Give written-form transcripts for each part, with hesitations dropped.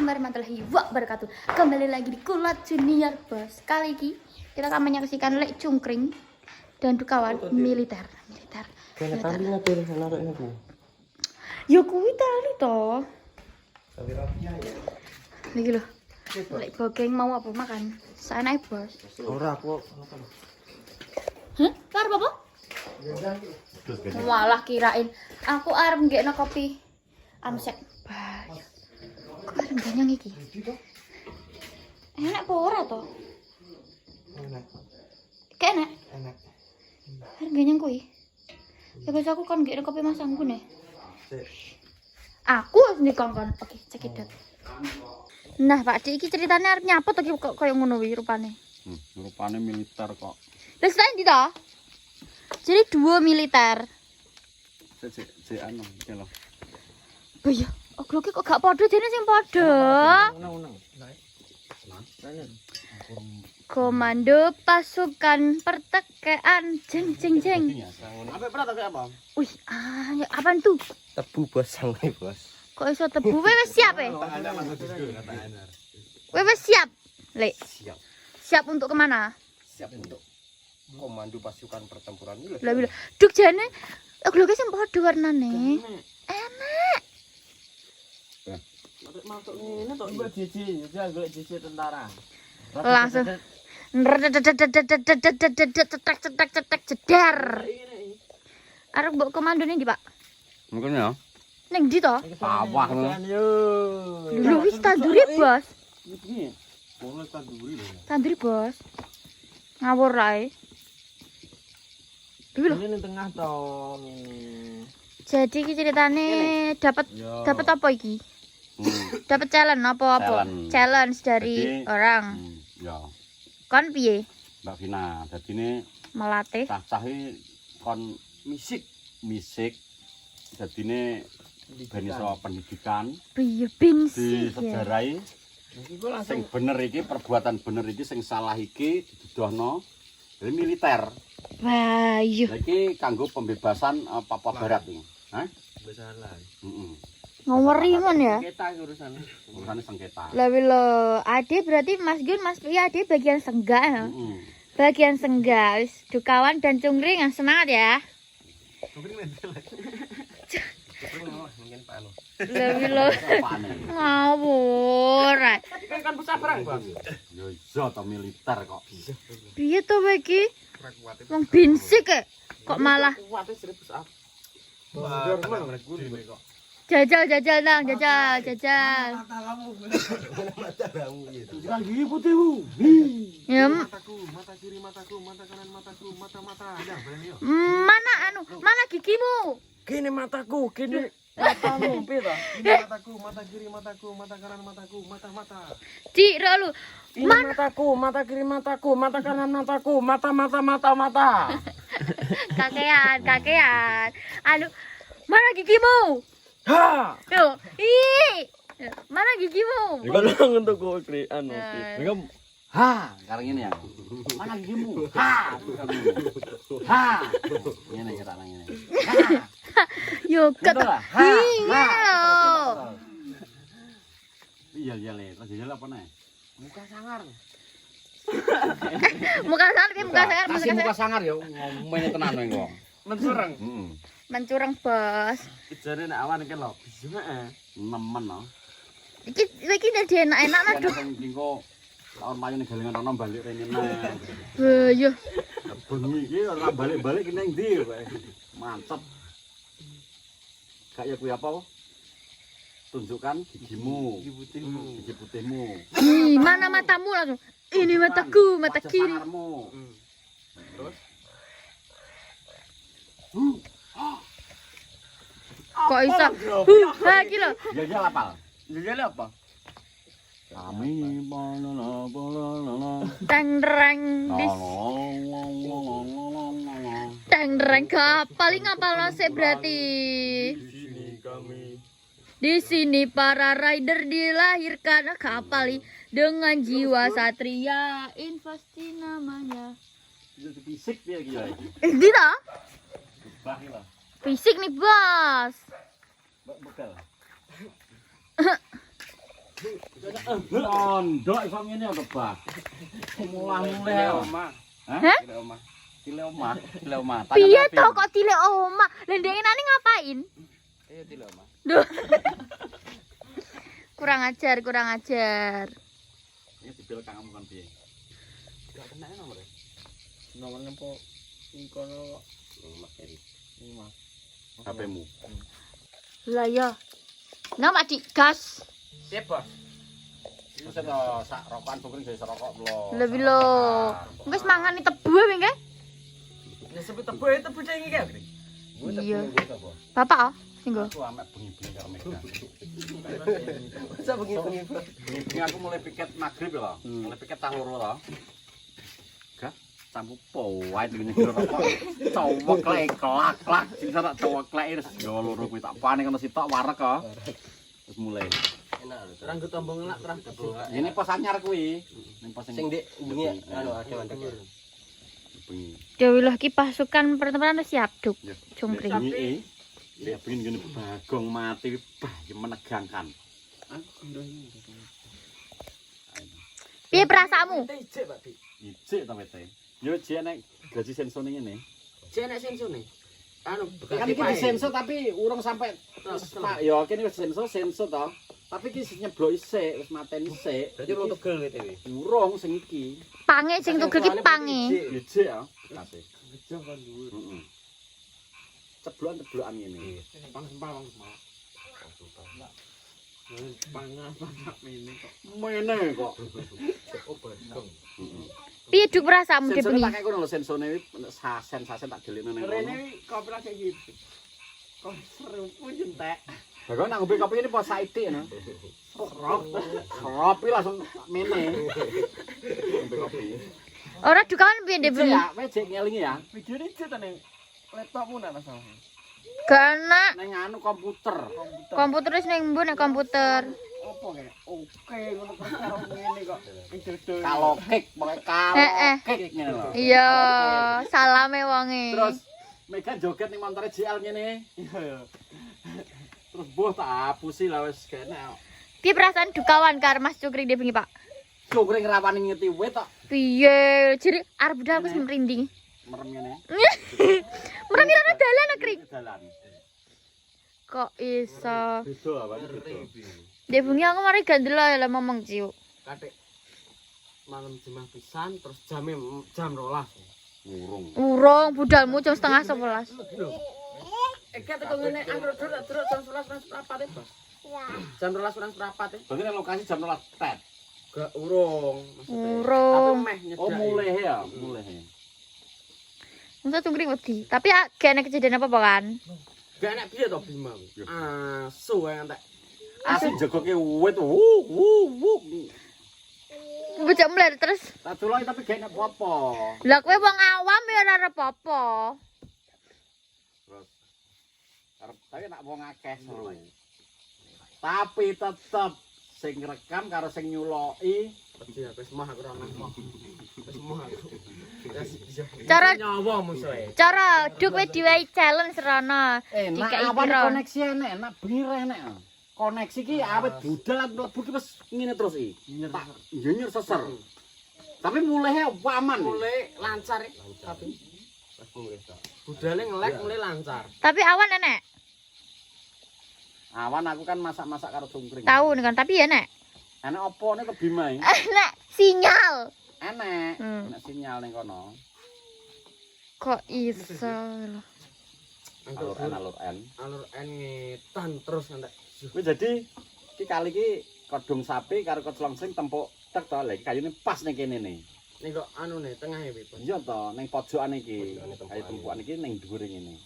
warahmatullahi wabarakatuh. Kembali lagi di Kulat Junior Bos. Kali ini kita akan menyaksikan lek cungkring dan kawan militer. Kena kambing apa ya anaknya aku? Ya kuwi tali to. Tapi rapinya ya. Lagi loh. Lek bogeng mau apa makan? Sana Bos. Ora aku. Hah? Karo apa? Malah kirain aku arep nggekno kopi. Anu sek. Kok arep ganyang iki? Enak apa ora to? Enak. Kene. Enak. Harganya kuwi. Ya guys aku kan nggekno kopi Mas Anggun ya. Aku wis dikongkon. Oke, cekidot. Nah, Pak Dik iki ceritane arep nyapa to kok koyo ngono kuwi rupane. Rupane militer kok. Wis tak ndi to? Jadi dua militer. Cek anu iki lho. Oh iya, ogloke kok gak padha dene sing padha. Unang. Komando pasukan pertekaan jeng. Apa pernah tak apa? Wih, ya apaan tuh? Tebu bos sangai bos. Kok iso tebu? Wis siap ya? Wis siap. Lek. Siap untuk kemana? Siap untuk komando pasukan pertempuran ini. Lah bila. Duk jane ogloke sing padha warnane. Enak. Masuk ngene tok mbak JJ, ya golek JJ tentara. Langsung cetek jedar. Arep mbok komandone ndi, Pak? Mungkin ya. Ning ndi to? Sawah lho. Lho wis tanduri, Bos. Iki. Ono tanduri lho. Tanduri, Bos. Ngawur ae. Iki lho. Ini tengah to ngene. Jadi iki ceritane dapat apa iki? Dapat challenge apa? Challenge dari Jadi, orang. Ya. Kon piye? Mbak Vina, dadine Melatih. cah-cah iki kon misik. Dadine ben iso pendidikan Piye di bingsi ya. sejarai sing bener iki perbuatan bener iki sing salah iki diduduhno dari militer. Wah, iya. Lah iki kanggo pembebasan Papua Barat iki. Hah? Besaran lah. Heeh. Ngawuri mon ya. Kita urusan. Urusane sengketa. Lah lho, ade berarti Mas Gun, Mas Pia ade bagian senggak ya. Heeh. Bagian senggak. Wis dukawan dan cungkring semangat ya. Mungkin Pak Anu. Lah Apane? ngawur. Kan pusat perang, Bang. Ya iya to militer kok. Piye to kowe iki? Wong binsik kok malah Kuwate 1000 up. jajal nang, jajal. Tunjukkan gigi putihmu. Ya, Mataku, mata kiri mataku, mata kanan mataku, mata. Ya, berani yo. mana gigimu? Kini mataku, kini matamu, piye to? Kini mataku, mata kiri mataku, mata kanan mataku, mata. Dik, ro lu. Ini mataku, mata kiri mataku, mata kanan mataku, mata. Kakean. Anu, mana gigimu? Ha! Yo, mana gigimu? Iku lang untuk kowe kri anu. Iku ha, sekarang ini ya. Mana gigimu? Ha. Ha. Ngene kira nang ngene. Yo, kata. Iya, le. Terus jajal apa nih? Muka sangar. Muka Sangar ya, ngomongnya tenan kok. Mencurang. Heeh. Mencurang, Bos. Jare nek awan iki lho, bisa heeh. Nemen no. Iki dadi enak-enak nah, Duk. Sing dingko tahun payu galengan ana balik rene neh. Yo. Bengi iki ora balik-balik ki nang ndi kowe. Mantep. Kayak kuwi apa? Tunjukkan gigimu. Gigi putihmu. Ih, mana matamu langsung? Ini mataku, mata Wajah kiri. sangarmu. Terus Kok iso? Ha, iki lho. Ya lapal. jare apa? Kami balala. Teng-reng teng-reng paling ngapalno sik berarti. Di sini kami. Di sini para rider dilahirkan kapali dengan jiwa satria. Investi namanya. Itu fisik dia gila iki. Di ta? Bah iki lho. Fisik nih, Bos. Bekal. Ondok iso ngene to, Bah. Mulah-muleh omah. Hah? Tile omah. Piye to kok dilek omah? Lah ndek nani ngapain? Iya tile omah. Duh. Kurang ajar. Ini dibel kangmu kan piye? Gak kena nomor. Nomornya po kono Mas. HP-mu. Lah ya. Nama digas. Sip, Bos. Wis to sak rokokan cungkring gawe rokok lho. Lebih lo. Wis mangani tebu wae nggih. Ya sebut tebu sing iki kan. Iya. Bapak oh, sing nggo. Aku amek bengi-bengi karo Mega. Masa bengi-bengi. Bengi aku mulai piket magrib lho. Mulai piket tah loro lho. Gak campu powae ngene iki rokok. Cowok klak-klak sing tak cowok klek yo loro kuwi tak panik ono sitok wareg kok. Terus mulai. Enak. Terang tombong elak terang tombong. Ini pos anyar kuwi. Ning pos Sing ndek bengi anu ada mandek. bengi. Dewi lah ki pasukan pertempuran udah siap duk. Ya. Cungkring. Bengi ya pengen gini bagong mati bah menegangkan. Piye perasaanmu? Ijek, Pak Dik. Ijik ta wete. Yo jek nek gaji sensone ngene. Jek nek sensone. Anu Kan iki disensor tapi urung sampai ya kene wis sensor to. Tapi iki nyebloki sik, wis mateni sik. Berarti lo tegel gitu wi. Urung sing iki. Pange sing tugel ki pange. Ijik ya. Kasih. Gejong kan dhuwur. Heeh. Ceblokan ngene. Pang-pang. Pangan ini kok. Mene kok. Oh, bagong. Piye duk perasaanmu de Sensor bengi? tak kayak ngono lho sensone sasen tak delikno ning Rene kono. wi kopi kayak gitu. Kok seru pun jentek. Lah kok nak ngombe kopi ini pos saitik no. Kopi langsung mene. Ngombe kopi. Ora dukawan piye de bengi? Ya, wis jek ngelingi ya. Video ini cek ning laptopmu nak masalah. Gana Ning anu komputer. komputer wis ning mbu nek komputer. Apa kayak oke ngono terus karo ngene kok. Dodol. Kalokik, pokoke kalokik ngene lho. Iya, salame wonge. Terus Mega joget ning montore JL ngene. Iya. Terus boh tak hapusi lah wis kene. Piye perasaan dukawan karo Mas Cukring de bengi, Pak? Cungkring rawani ngeti wit tok Piye? Jere arep budal wis merinding. merem ngene. Merem ora dalan Kring. Dalan. Kok iso? Beda apa beda. De bengi aku mari gandel ae lah momong ciuk. Katik malam jemah pisan terus jam 12. Ngurung. Urung budalmu jam setengah 11. Eka teko ngene anggur terus jam 11 seprapat e, Bos. Jam 12 seprapat e. Berarti nek lokasi jam 12 tet. Gak urung maksudnya. Urung. Tapi meh nyedaki. Oh mulai ya, mulai. Masa Cungkring wedi, tapi gak ana kejadian apa-apa kan? Gak enak piye to Bima. Asu ae entek. Asik jogoke wit wu. Bocah mulai terus. Tak doloi tapi gak enak apa. Lah kowe wong awam ya ora arep apa. Terus tapi nak wong akeh seru. Tapi tetep sing rekam karo sing nyuloki Iya, wis mah aku ora nang. Wis mah aku. Cara nyawa musuhe. cara duk kowe diwehi challenge rono. enak Dikai awan piro? koneksi enak bengi enak. Koneksi ki awet budal mlebu ki wis ngene terus iki. Tak nyer seser. Tapi mulai aman. Mulai lancar e. Tapi budale ngelek mulai lancar. Tapi awan enek. Awan aku kan masak-masak karo cungkring. Tahu kan, tapi ya enek. Enak opo nek kebimae? Enek sinyal. Enak. Hmm. Enak sinyal ning kono. Kok iso lho. Alur N. Alur N ngetan terus entek. Wis jadi iki kali iki kodong sapi karo keclongsing tempuk tek to lek kayune pas ning kene ne. Ning kok anu ne tengahe wi. Iya to ning pojokan iki. Kayu tempukan iki ning dhuwure ngene.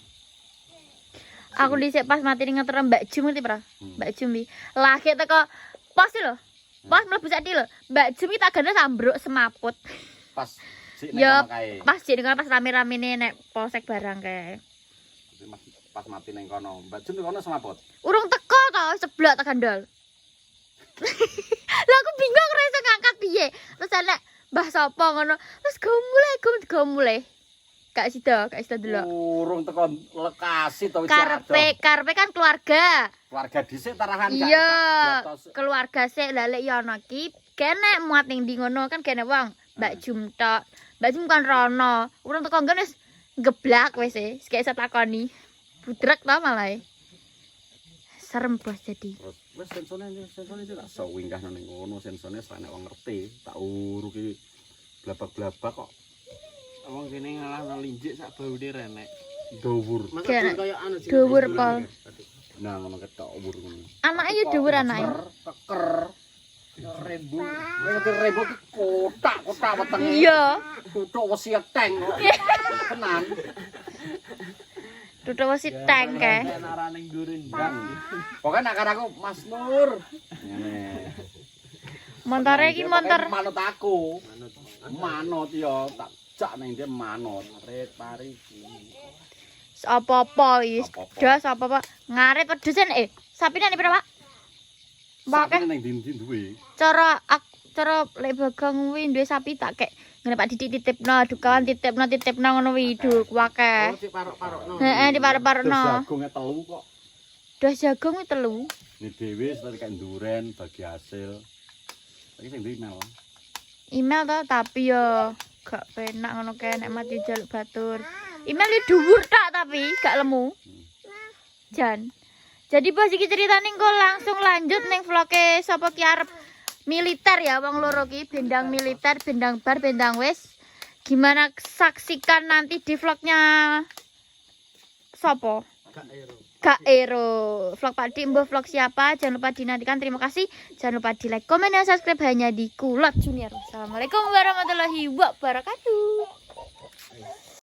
Aku dhisik pas mati ning ngeter Mbak Jum ngerti pra? Mbak Jum iki. Lagi teko pos lho. Pos mlebu sakti lho. Mbak Jum iki tak gandeng sambruk semaput. Pas sik Ya, ning kono kae. pas jadi pas rame-ramene nek polsek barang kae. Pas mati ning kono. Mbak Jun kono semaput. Urung teko to, seblak tak gandol. Lah aku bingung ora iso ngangkat piye. Terus enek Mbah sapa ngono. Terus go mulai. Gak sida delok. Urung teko lokasi to wis Karepe kan keluarga. keluarga dhisik tarahan gak. Iya, keluarga sik lah lek yo ana ki kene muat ning ndi ngono kan kene wong. Mbak Jum tok. Mbak Jum kan rono. Urung teko nggon wis geblak wis e. Sik iso takoni. Budrek ta malah. Serem bos jadi. Wis sensone iki tak sok winggah nang ngono sensone sak nek wong ngerti tak uruk iki blabak-blabak kok. Wong kene ngalahno linjik sak baune renek. Dhuwur. Kene Kaya anu sih. dhuwur pol. Nah ngono ketok dhuwur ngono. Anake yo dhuwur anake. Keker. Rembu. Nek rembo ki kotak wetenge. Iya. Tutuk wesi tank. Tenan. Tutuk wis tank kae. Arane ndurin ndang. Pokoke nak karo aku Mas Nur. Ngene. Montore iki montor manut aku. Manut ya tak jak ning dia manut. Ret pariki. apa-apa wis. Apa-apa. Das apa-apa. Ngarit pedes sapine nek pira, Pak? Mbake Sapi ning ndi duwe. cara lek Bagong kuwi duwe sapi tak kek ngene Pak Didik titipno, dukawan titipno ngono wi duk wakeh. Oh, diparok-parokno. Heeh, diparep-parepno. Jagonge telu kok. Das jagung kuwi 3. Ini dhewe setelah kayak duren bagi hasil. Iki sing duwe email. Email to tapi yo gak penak ngono kae nek mati jaluk batur. Email iki dhuwur tak tapi gak lemu. Jan. Jadi bos iki ceritane engko langsung lanjut ning vloge sapa ki arep militer ya wong loro ki bendang militer, bendang bar, bendang wis. Gimana saksikan nanti di vlognya sapa? Kak Ero. Vlog Pak Dik, mbah vlog siapa? Jangan lupa dinantikan. Terima kasih. Jangan lupa di like, komen, dan subscribe hanya di Kulot Junior. Assalamualaikum warahmatullahi wabarakatuh.